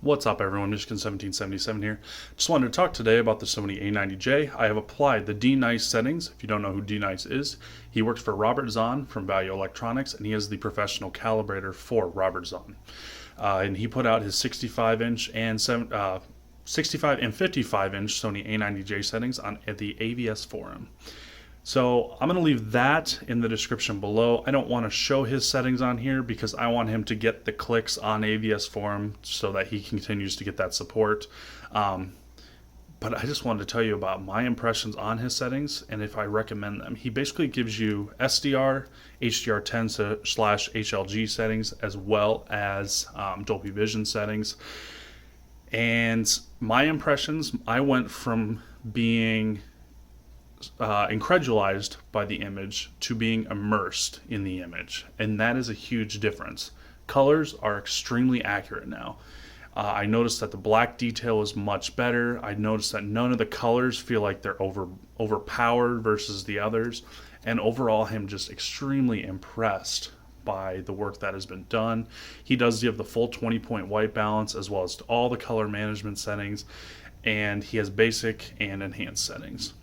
What's up, everyone? Michigan1777 here. Just wanted to talk today about the Sony A90J. I have applied the D-Nice settings. If you don't know who D-Nice is, he works for Robert Zohn from Value Electronics, and he is the professional calibrator for Robert Zohn. And he put out his 65-inch and 65 and 55-inch Sony A90J settings at the AVS forum. So I'm going to leave that in the description below. I don't want to show his settings on here because I want him to get the clicks on AVS forum so that he continues to get that support. But I just wanted to tell you about my impressions on his settings and if I recommend them. He basically gives you SDR, HDR10/HLG settings, as well as Dolby Vision settings. And my impressions, I went from being incredulized by the image to being immersed in the image, and that is a huge difference. Colors are extremely accurate now. I noticed that the black detail is much better. I noticed that none of the colors feel like they're overpowered versus the others, and overall I'm just extremely impressed by the work that has been done. He does give the full 20-point white balance as well as all the color management settings, and he has basic and enhanced settings.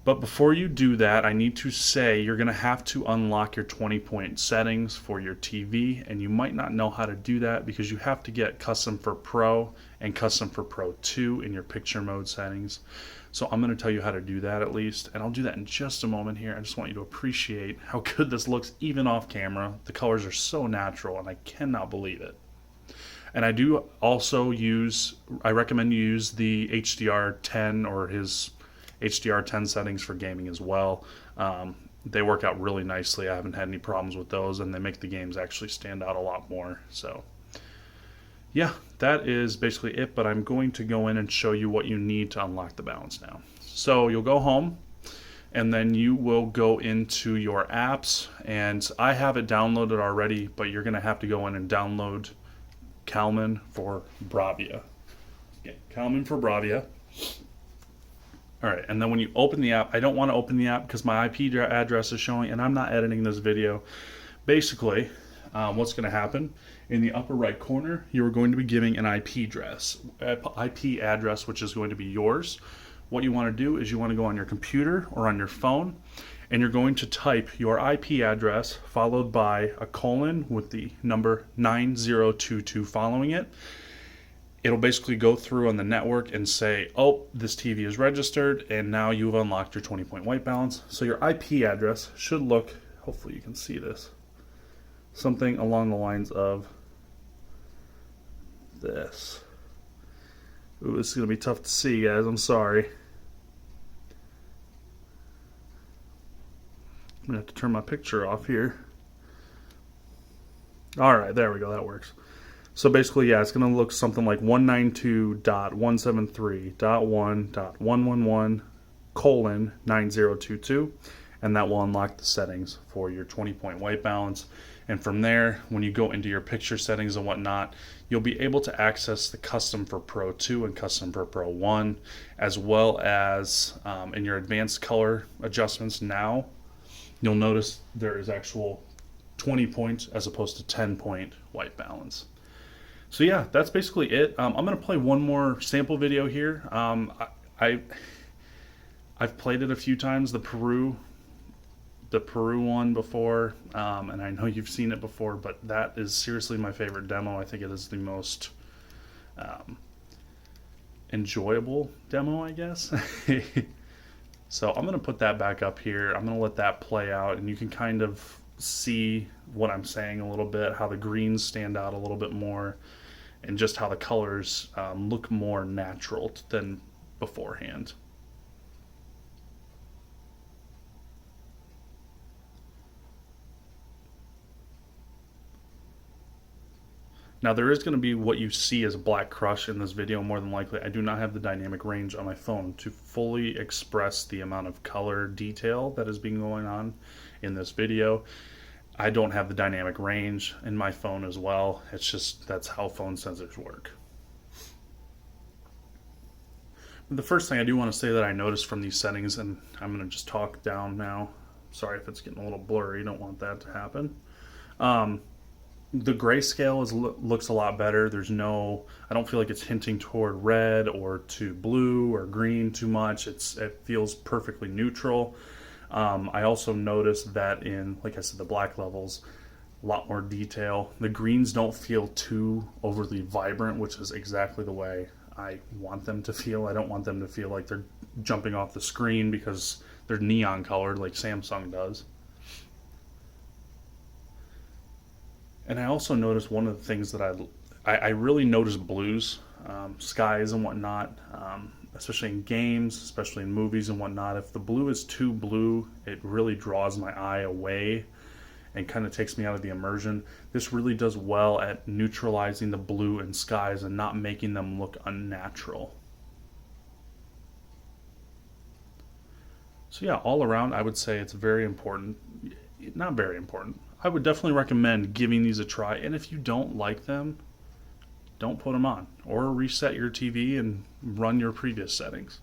But before you do that, I need to say you're going to have to unlock your 20-point settings for your TV, and you might not know how to do that because you have to get Custom for Pro and Custom for Pro 2 in your picture mode settings. So I'm going to tell you how to do that at least, and I'll do that in just a moment here. I just want you to appreciate how good this looks even off camera. The colors are so natural, and I cannot believe it. And I do also I recommend you use the HDR10 or his HDR10 settings for gaming as well. They work out really nicely. I haven't had any problems with those, and they make the games actually stand out a lot more. So yeah, that is basically it, but I'm going to go in and show you what you need to unlock the balance now. So you'll go home, and then you will go into your apps, and I have it downloaded already, but you're going to have to go in and download Calman for Bravia. Okay, Calman for Bravia. All right, and then when you open the app, I don't want to open the app because my IP address is showing, and I'm not editing this video. Basically, what's going to happen, in the upper right corner, you're going to be giving an IP address, which is going to be yours. What you want to do is you want to go on your computer or on your phone, and you're going to type your IP address followed by a colon with the number 9022 following it. It'll basically go through on the network and say, oh, this TV is registered, and now you've unlocked your 20-point white balance. So your IP address should look, hopefully you can see this, something along the lines of this. Ooh, this is going to be tough to see, guys. I'm sorry. I'm going to have to turn my picture off here. All right, there we go. That works. So basically, yeah, it's going to look something like 192.173.1.111:9022, and that will unlock the settings for your 20-point white balance. And from there, when you go into your picture settings and whatnot, you'll be able to access the Custom for Pro 2 and Custom for Pro 1, as well as in your advanced color adjustments now, you'll notice there is actual 20-point as opposed to 10-point white balance. So yeah, that's basically it. I'm going to play one more sample video here. I've played it a few times, the Peru one before, and I know you've seen it before, but that is seriously my favorite demo. I think it is the most enjoyable demo, I guess. So I'm going to put that back up here. I'm going to let that play out, and you can kind of see what I'm saying a little bit, how the greens stand out a little bit more, and just how the colors look more natural than beforehand. Now there is going to be what you see as a black crush in this video more than likely. I do not have the dynamic range on my phone to fully express the amount of color detail that is being going on in this video. I don't have the dynamic range in my phone as well. It's just, that's how phone sensors work. The first thing I do want to say that I noticed from these settings, and I'm going to just talk down now. Sorry if it's getting a little blurry. Don't want that to happen. The grayscale looks a lot better. I don't feel like it's hinting toward red or to blue or green too much. It feels perfectly neutral. I also noticed that in, like I said, the black levels, a lot more detail. The greens don't feel too overly vibrant, which is exactly the way I want them to feel. I don't want them to feel like they're jumping off the screen because they're neon colored like Samsung does. And I also noticed one of the things that I really notice blues, skies and whatnot, especially in games, especially in movies and whatnot. If the blue is too blue, it really draws my eye away and kind of takes me out of the immersion. This really does well at neutralizing the blue in skies and not making them look unnatural. So yeah, all around, I would say it's very important. Not very important. I would definitely recommend giving these a try. And if you don't like them, don't put them on. Or reset your TV and run your previous settings.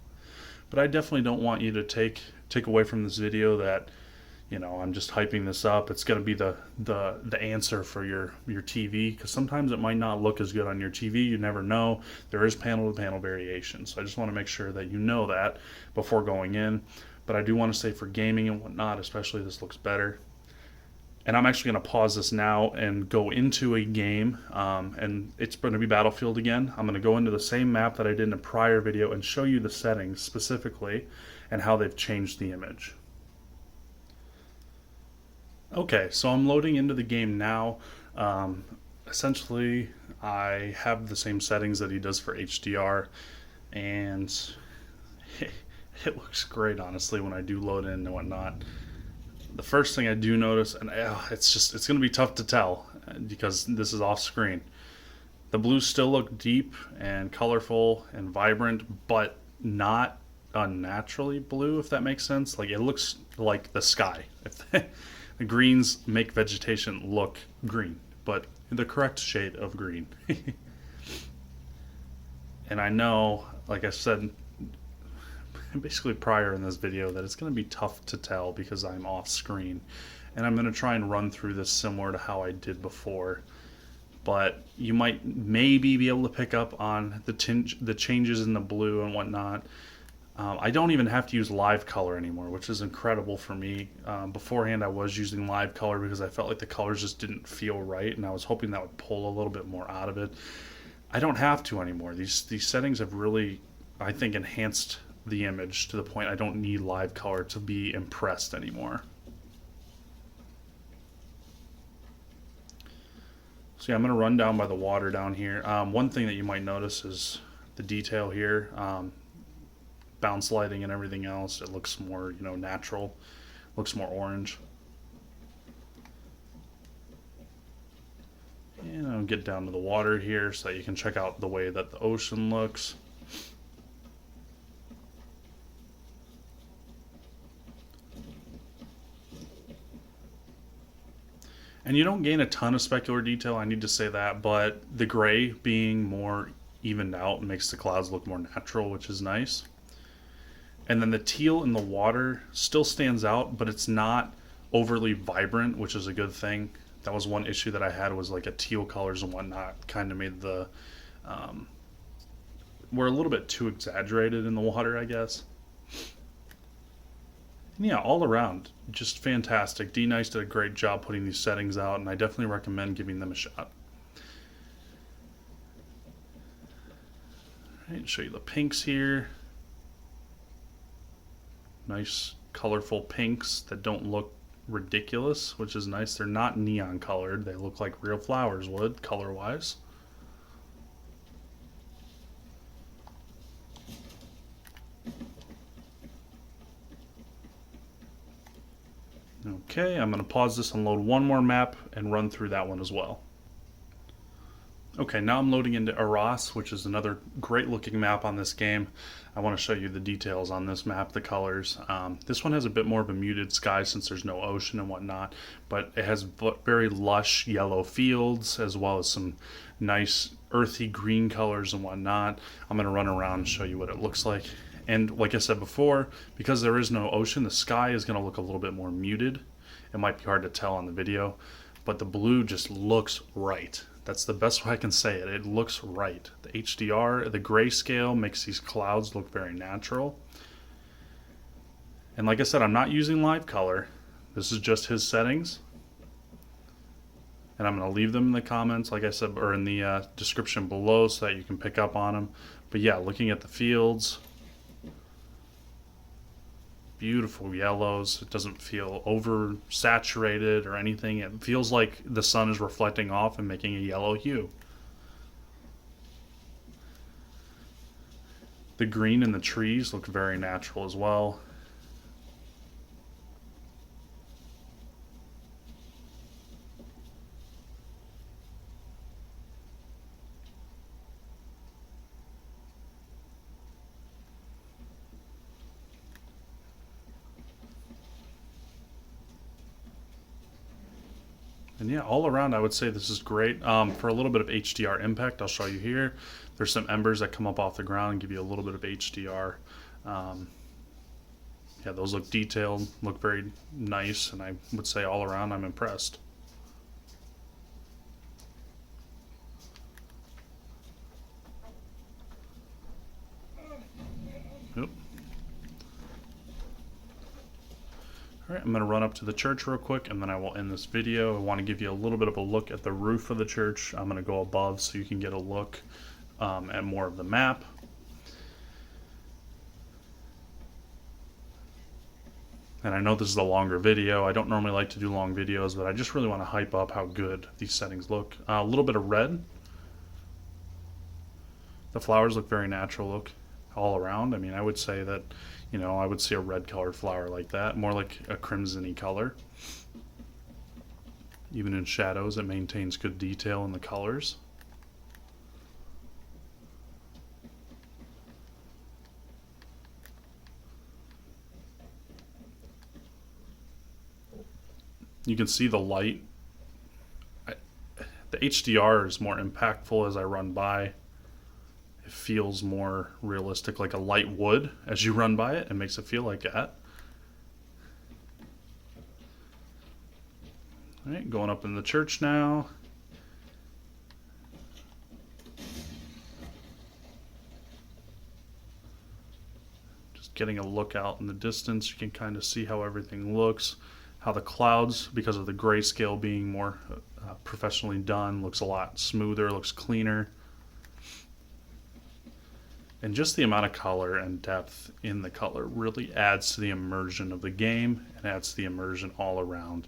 But I definitely don't want you to take away from this video that, I'm just hyping this up. It's going to be the answer for your TV, because sometimes it might not look as good on your TV. You never know. There is panel to panel variation. So I just want to make sure that you know that before going in. But I do want to say for gaming and whatnot, especially, this looks better. And I'm actually going to pause this now and go into a game, and it's going to be Battlefield again. I'm going to go into the same map that I did in a prior video and show you the settings specifically and how they've changed the image. Okay, so I'm loading into the game now. Essentially, I have the same settings that he does for HDR, and it looks great, honestly, when I do load in and whatnot. The first thing I do notice, and it's going to be tough to tell because this is off screen. The blues still look deep and colorful and vibrant, but not unnaturally blue, if that makes sense. Like, it looks like the sky. The greens make vegetation look green, but the correct shade of green. And I know, like I said, basically prior in this video, that it's going to be tough to tell because I'm off screen, and I'm going to try and run through this similar to how I did before, but you might maybe be able to pick up on the changes in the blue and whatnot. I don't even have to use live color anymore, which is incredible for me. Beforehand I was using live color because I felt like the colors just didn't feel right, and I was hoping that would pull a little bit more out of it. I don't have to anymore. These settings have really, I think, enhanced the image to the point I don't need live color to be impressed anymore. So yeah, I'm going to run down by the water down here. One thing that you might notice is the detail here, bounce lighting and everything else. It looks more, natural, looks more orange. And I'll get down to the water here so that you can check out the way that the ocean looks. And you don't gain a ton of specular detail, I need to say that, but the gray being more evened out makes the clouds look more natural, which is nice. And then the teal in the water still stands out, but it's not overly vibrant, which is a good thing. That was one issue that I had, was like a teal colors and whatnot kind of made the were a little bit too exaggerated in the water, I guess. And yeah, all around, just fantastic. D-Nice did a great job putting these settings out, and I definitely recommend giving them a shot. All right, show you the pinks here. Nice, colorful pinks that don't look ridiculous, which is nice. They're not neon colored. They look like real flowers would, color-wise. Okay, I'm going to pause this and load one more map and run through that one as well. Okay, now I'm loading into Arras, which is another great looking map on this game. I want to show you the details on this map, the colors. This one has a bit more of a muted sky since there's no ocean and whatnot, but it has very lush yellow fields as well as some nice earthy green colors and whatnot. I'm going to run around and show you what it looks like. And like I said before, because there is no ocean, the sky is going to look a little bit more muted. It might be hard to tell on the video, but the blue just looks right. That's the best way I can say it. It looks right. The HDR, the grayscale makes these clouds look very natural. And like I said, I'm not using live color. This is just his settings. And I'm going to leave them in the comments, like I said, or in the description below so that you can pick up on them. But yeah, looking at the fields, beautiful yellows. It doesn't feel oversaturated or anything. It feels like the sun is reflecting off and making a yellow hue. The green in the trees look very natural as well. And yeah, all around I would say this is great. For a little bit of HDR impact, I'll show you here. There's some embers that come up off the ground and give you a little bit of HDR. Yeah, those look detailed, look very nice, and I would say all around I'm impressed. Oop. Alright, I'm going to run up to the church real quick and then I will end this video. I want to give you a little bit of a look at the roof of the church. I'm going to go above so you can get a look at more of the map. And I know this is a longer video. I don't normally like to do long videos, but I just really want to hype up how good these settings look. A little bit of red. The flowers look very natural look all around. I mean, I would say that, you know, I would see a red colored flower like that, more like a crimson-y color. Even in shadows, it maintains good detail in the colors. You can see the light. The HDR is more impactful as I run by. It feels more realistic, like a light would as you run by it. It makes it feel like that. All right, going up in the church now. Just getting a look out in the distance. You can kind of see how everything looks. How the clouds, because of the grayscale being more professionally done, looks a lot smoother, looks cleaner. And just the amount of color and depth in the color really adds to the immersion of the game and adds to the immersion all around.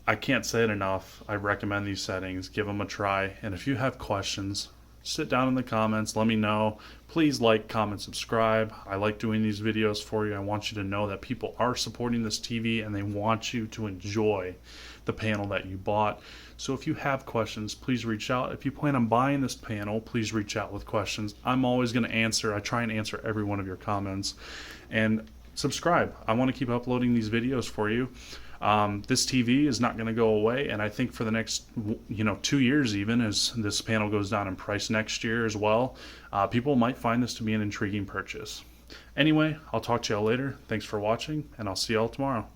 I can't say it enough. I recommend these settings. Give them a try. And if you have questions, sit down in the comments. Let me know. Please like, comment, subscribe. I like doing these videos for you. I want you to know that people are supporting this TV and they want you to enjoy the panel that you bought. So if you have questions, please reach out. If you plan on buying this panel, please reach out with questions. I'm always going to answer. I try and answer every one of your comments. And subscribe. I want to keep uploading these videos for you. This TV is not going to go away, and I think for the next 2 years, even as this panel goes down in price next year as well, people might find this to be an intriguing purchase. Anyway, I'll talk to y'all later. Thanks for watching, and I'll see y'all tomorrow.